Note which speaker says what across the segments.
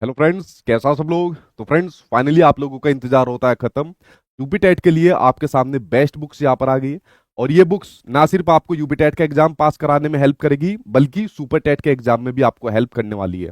Speaker 1: Hello friends, कैसा सब लोग। तो फ्रेंड्स, फाइनली आप लोगों का इंतजार होता है खत्म। यूपी टेट के लिए आपके सामने बेस्ट बुक्स यहाँ पर आ गई है। और ये बुक्स ना सिर्फ आपको यूपी टेट का एग्जाम पास कराने में हेल्प करेगी, बल्कि सुपर टेट के एग्जाम में भी आपको हेल्प करने वाली है।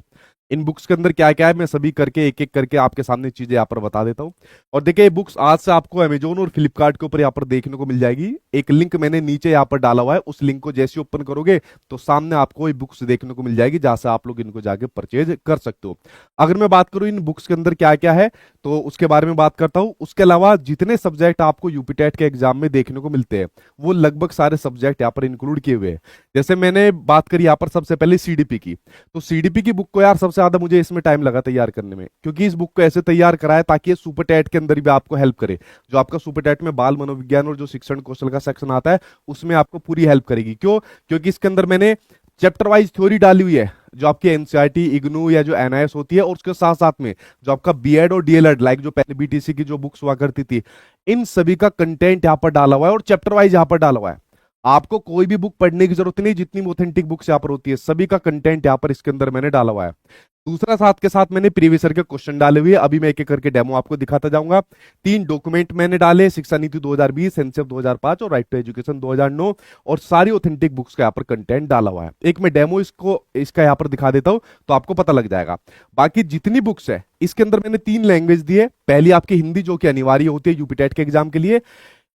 Speaker 1: इन बुक्स के अंदर क्या क्या है, मैं सभी करके एक एक करके आपके सामने चीजें यहाँ पर बता देता हूँ। और देखिए, ये बुक्स आज से आपको अमेजोन और फ्लिपकार्ट के ऊपर यहाँ पर देखने को मिल जाएगी। एक लिंक मैंने नीचे यहाँ पर डाला हुआ है, उस लिंक को जैसे ओपन करोगे तो सामने आपको ये बुक्स देखने को मिल जाएगी, जहां से आप लोग इनको जाके परचेज कर सकते हो। अगर मैं बात करूं इन बुक्स के अंदर क्या क्या है, तो उसके बारे में बात करता हूं। उसके अलावा जितने सब्जेक्ट आपको यूपी टेट के एग्जाम में देखने को मिलते हैं, वो लगभग सारे सब्जेक्ट यहाँ पर इंक्लूड किए हुए हैं। जैसे मैंने बात करी यहाँ पर सबसे पहले सीडीपी की, तो सीडीपी की बुक को यार सबसे ज्यादा मुझे इसमें टाइम लगा तैयार करने में, क्योंकि इस बुक को ऐसे तैयार कराया ताकि ये सुपर टेट के अंदर भी आपको हेल्प करे। जो आपका सुपर टेट में बाल मनोविज्ञान और जो शिक्षण कौशल का सेक्शन आता है, उसमें आपको पूरी हेल्प करेगी। क्यों? क्योंकि इसके अंदर मैंने चैप्टर वाइज थ्योरी डाली हुई है, जो आपकी एनसीईआरटी, इग्नू या जो एनआईएस होती है, और उसके साथ साथ में जो आपका बीएड और डीएलएड, लाइक जो पहले बीटीसी की जो बुक्स हुआ करती थी, इन सभी का कंटेंट यहाँ पर डाला हुआ है और चैप्टर वाइज यहाँ पर डाला हुआ है। आपको कोई भी बुक पढ़ने की जरूरत नहीं, जितनी ऑथेंटिक बुक्स यहाँ पर होती है, सभी का कंटेंट यहाँ पर इसके अंदर मैंने डाला हुआ है। दूसरा, साथ के साथ मैंने प्रीवियस ईयर के क्वेश्चन डाले हुए हैं। अभी मैं एक एक करके डेमो आपको दिखाता जाऊंगा। 3 डॉक्यूमेंट मैंने डाले, शिक्षा नीति 2020, एनसीएफ 2005 और राइट टू एजुकेशन 2009, और सारी ऑथेंटिक बुक्स का यहाँ पर कंटेंट डाला हुआ है। एक मैं डेमो इसका यहाँ पर दिखा देता हूँ, तो आपको पता लग जाएगा। बाकी जितनी बुक्स है इसके अंदर मैंने 3 लैंग्वेज दी है। पहली आपकी हिंदी, जो कि अनिवार्य होती है यूपी टेट के एग्जाम के लिए।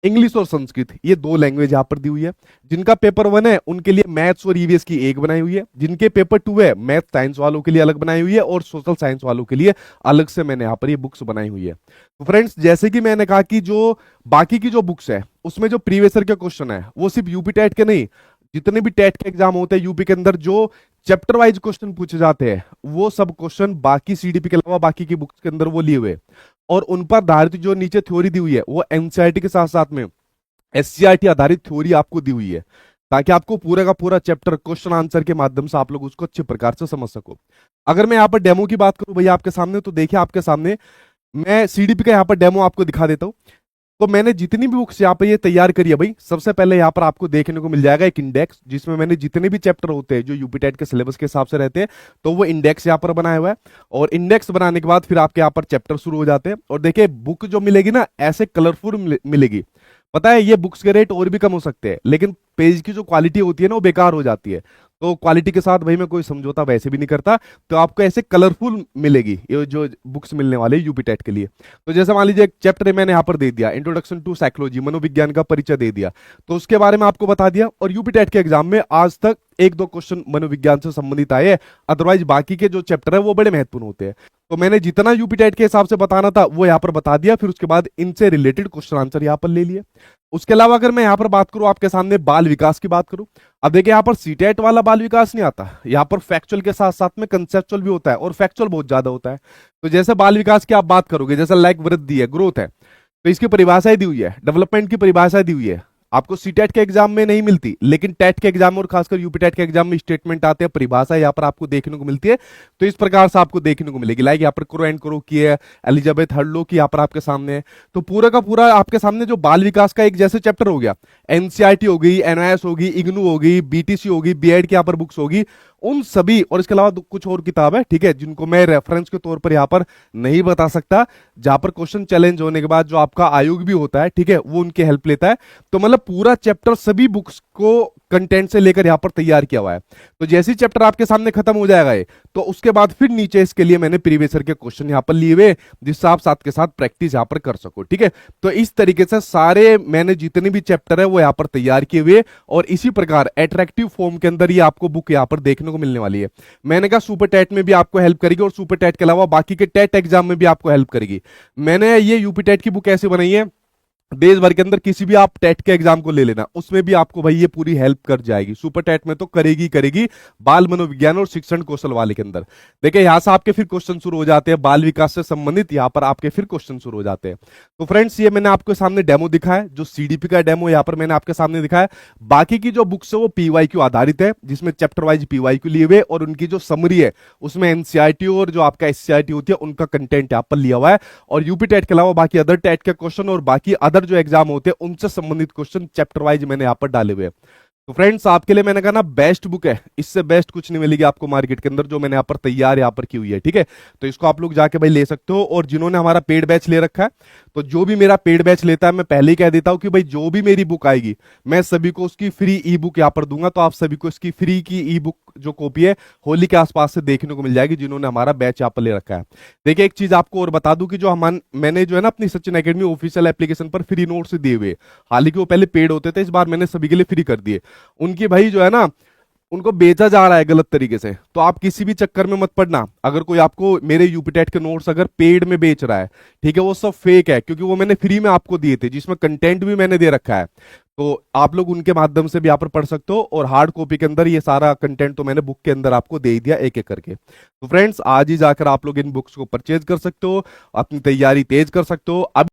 Speaker 1: इंग्लिश और संस्कृत, ये 2 लैंग्वेज यहाँ पर दी हुई है। जिनका पेपर 1 है उनके लिए मैथ्स और ईवीएस की एक बनाई हुई है। जिनके पेपर 2 है, मैथ साइंस वालों के लिए अलग बनाई हुई है, और सोशल साइंस वालों के लिए अलग से मैंने यहाँ पर ये बुक्स बनाई हुई है। तो फ्रेंड्स, जैसे कि मैंने कहा कि जो बाकी की जो बुक्स है, उसमें जो प्रीवियस ईयर के क्वेश्चन है, वो सिर्फ यूपी टेट के नहीं, जितने भी टेट के एग्जाम होते हैं यूपी के अंदर, जो चैप्टर वाइज क्वेश्चन पूछे जाते हैं, वो सब क्वेश्चन बाकी सीडीपी के अलावा बाकी की बुक्स के अंदर वो लिए हुए। और उन पर आधारित जो नीचे थ्योरी दी हुई है, वो एनसीईआरटी के साथ साथ में एससीईआरटी आधारित थ्योरी आपको दी हुई है, ताकि आपको पूरा का पूरा चैप्टर क्वेश्चन आंसर के माध्यम से आप लोग उसको अच्छे प्रकार से समझ सको। अगर मैं यहाँ पर डेमो की बात करूं भैया आपके सामने, तो देखिए आपके सामने मैं सीडीपी का यहाँ पर डेमो आपको दिखा देता हूँ। तो मैंने जितनी भी बुक्स यहाँ पे ये तैयार करी है भाई, सबसे पहले यहाँ पर आपको देखने को मिल जाएगा एक इंडेक्स, जिसमें मैंने जितने भी चैप्टर होते हैं जो यूपी टेट के सिलेबस के हिसाब से रहते हैं, तो वो इंडेक्स यहाँ पर बनाया हुआ है। और इंडेक्स बनाने के बाद फिर आपके यहाँ पर चैप्टर शुरू हो जाते हैं। और देखिए, बुक जो मिलेगी ना, ऐसे कलरफुल मिलेगी। पता है, ये बुक्स के रेट और भी कम हो सकते हैं, लेकिन पेज की जो क्वालिटी होती है ना, वो बेकार हो जाती है। तो क्वालिटी के साथ भाई मैं कोई समझौता वैसे भी नहीं करता। तो आपको ऐसे कलरफुल मिलेगी ये जो बुक्स मिलने वाले यूपी टेट के लिए। तो जैसे मान लीजिए, एक चैप्टर मैंने यहाँ पर दे दिया, इंट्रोडक्शन टू साइकोलॉजी, मनोविज्ञान का परिचय दे दिया, तो उसके बारे में आपको बता दिया। और यूपी टेट के एग्जाम में आज तक 1-2 क्वेश्चन मनोविज्ञान से संबंधित आए हैं, अदरवाइज बाकी के जो चैप्टर है वो बड़े महत्वपूर्ण होते हैं। तो मैंने जितना यूपी टेट के हिसाब से बताना था वो यहाँ पर बता दिया, फिर उसके बाद इनसे रिलेटेड क्वेश्चन आंसर यहाँ पर ले लिए। उसके अलावा अगर मैं यहाँ पर बात करूं, आपके सामने बाल विकास की बात करूं, अब देखिए यहाँ पर सीटेट वाला बाल विकास नहीं आता, यहाँ पर फैक्चुअल के साथ साथ में कंसेप्चुअल भी होता है, और फैक्चुअल बहुत ज्यादा होता है। तो जैसे बाल विकास की आप बात करोगे, जैसे लाइक वृद्धि है, ग्रोथ है, तो इसकी परिभाषाएं दी हुई है, डेवलपमेंट की परिभाषाएं दी हुई है। आपको सीटेट के एग्जाम में नहीं मिलती, लेकिन टेट के एग्जाम में और खासकर यूपी टेट के एग्जाम में स्टेटमेंट आते हैं, परिभाषा यहाँ पर आपको देखने को मिलती है। तो इस प्रकार से आपको देखने को मिलेगी, लाइक यहाँ पर क्रो एंड क्रो की है, एलिजाबेथ हर्लो की यहाँ पर आपके सामने है। तो पूरा का पूरा आपके सामने जो बाल विकास का एक जैसे चैप्टर हो गया, एनसीईआरटी होगी, एनआईएस होगी, इग्नू होगी, बीटीसी होगी, बीएड की यहाँ पर बुक्स होगी, उन सभी, और इसके अलावा कुछ और किताब है, ठीक है, जिनको मैं रेफरेंस के तौर पर यहाँ पर नहीं बता सकता, जहां पर क्वेश्चन चैलेंज होने के बाद जो आपका आयोग भी होता है, ठीक है, वो उनकी हेल्प लेता है। तो मतलब पूरा चैप्टर सभी बुक्स को कंटेंट से लेकर यहां पर तैयार किया हुआ है। तो जैसे ही चैप्टर आपके सामने खत्म हो जाएगा ये, तो उसके बाद फिर नीचे इसके लिए मैंने प्रीवियस ईयर के क्वेश्चन यहां पर लिए हुए, जिससे आप साथ के साथ प्रैक्टिस यहां पर कर सको, ठीक है। तो इस तरीके से सारे मैंने जितने भी चैप्टर है वो यहां पर तैयार किए हुए, और इसी प्रकार अट्रैक्टिव फॉर्म के अंदर ये आपको बुक यहां पर देखने को मिलने वाली है। मैंने कहा सुपर टेट में भी आपको हेल्प करेगी, और सुपर टेट के अलावा बाकी के टेट एग्जाम में भी आपको हेल्प करेगी। मैंने ये यूपी टेट की बुक ऐसे बनाई है, देश भर के अंदर किसी भी आप टेट के एग्जाम को ले लेना, उसमें भी आपको भाई ये पूरी हेल्प कर जाएगी। सुपर टेट में तो करेगी करेगी, बाल मनोविज्ञान और शिक्षण कौशल वाले के अंदर। देखिए, यहां से आपके फिर क्वेश्चन शुरू हो जाते हैं, बाल विकास से संबंधित यहां पर आपके फिर क्वेश्चन शुरू हो जाते हैं। तो फ्रेंड्स, ये मैंने आपके सामने डेमो दिखाया, जो सीडीपी का डेमो यहां पर मैंने आपके सामने दिखाया। बाकी की जो बुक्स है वो पीवाईक्यू आधारित है, जिसमें चैप्टर वाइज पीवाईक्यू लिए हुए, और उनकी जो समरी है उसमें एनसीईआरटी और जो आपका एससीईआरटी होती है उनका कंटेंट यहां पर लिया हुआ है। और यूपी टेट के अलावा बाकी अदर टेट के क्वेश्चन और बाकी अदर जो एग्जाम होते हैं उनसे संबंधित क्वेश्चन चैप्टर वाइज मैंने यहां पर डाले हुए हैं। तो फ्रेंड्स आपके लिए मैंने कहा ना बेस्ट बुक है, इससे बेस्ट कुछ नहीं मिलेगी आपको मार्केट के अंदर, जो मैंने यहाँ पर तैयार यहाँ पर की हुई है। ठीक है, तो इसको आप लोग जाके भाई ले सकते हो। और जिन्होंने हमारा पेड बैच ले रखा है, तो जो भी मेरा पेड बैच लेता है, मैं पहले ही कह देता हूं कि भाई जो भी मेरी बुक आएगी मैं सभी को उसकी फ्री ई बुक यहाँ पर दूंगा। तो आप सभी को इसकी फ्री की ई बुक जो कॉपी है होली के आसपास से देखने को मिल जाएगी, जिन्होंने हमारा बैच यहाँ पर ले रखा है। देखिए एक चीज आपको और बता दूं कि जो मैंने जो है ना अपनी सचिन एकेडमी ऑफिशियल एप्लीकेशन पर फ्री नोट्स दिए हुए, हालांकि वो पहले पेड होते थे, इस बार मैंने सभी के लिए फ्री कर दिए। उनकी भाई जो है ना उनको बेचा जा रहा है गलत तरीके से, तो आप किसी भी चक्कर में मत पड़ना। अगर कोई आपको मेरे यूपीटेट के नोट्स अगर पेड में बेच रहा है, ठीक है, वो सब फेक है, क्योंकि वो मैंने फ्री में आपको दिए थे, जिसमें कंटेंट भी मैंने दे रखा है। तो आप लोग उनके माध्यम से भी यहाँ पर पढ़ सकते हो, और हार्ड कॉपी के अंदर ये सारा कंटेंट तो मैंने बुक के अंदर आपको दे ही दिया एक एक करके। तो फ्रेंड्स आज ही जाकर आप लोग इन बुक्स को परचेज कर सकते हो, अपनी तैयारी तेज कर सकते हो। अब